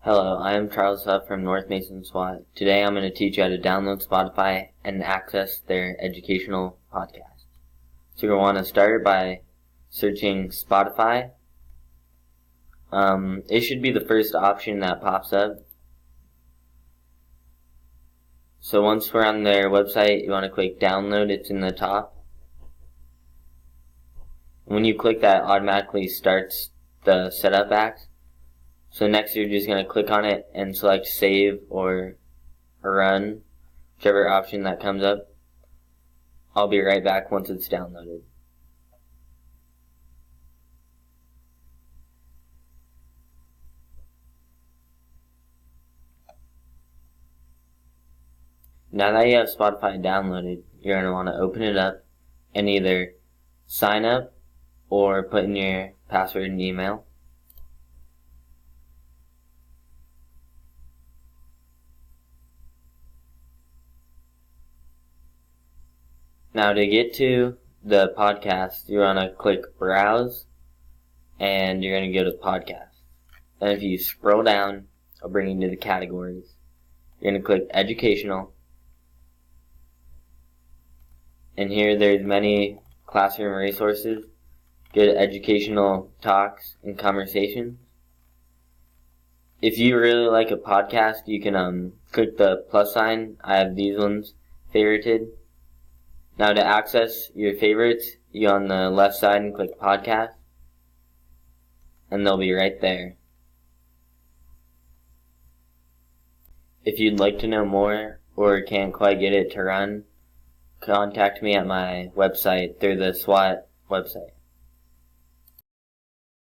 Hello, I am Charles Huff from North Mason SWAT. Today I'm going to teach you how to download Spotify and access their educational podcast. So you'll want to start by searching Spotify. It should be the first option that pops up. So once we're on their website, you want to click download. It's in the top. When you click that, it automatically starts the setup act. So next you're just going to click on it and select save or run, whichever option that comes up. I'll be right back once it's downloaded. Now that you have Spotify downloaded, you're going to want to open it up and either sign up or put in your password and email. Now to get to the podcast, you want to click Browse, and you're going to go to Podcast. Then if you scroll down, it'll bring you to the categories. You're going to click Educational. And here there's many classroom resources, good educational talks and conversations. If you really like a podcast, you can click the plus sign. I have these ones favorited. Now to access your favorites, you on the left side and click podcast, and they'll be right there. If you'd like to know more or can't quite get it to run, contact me at my website through the SWAT website.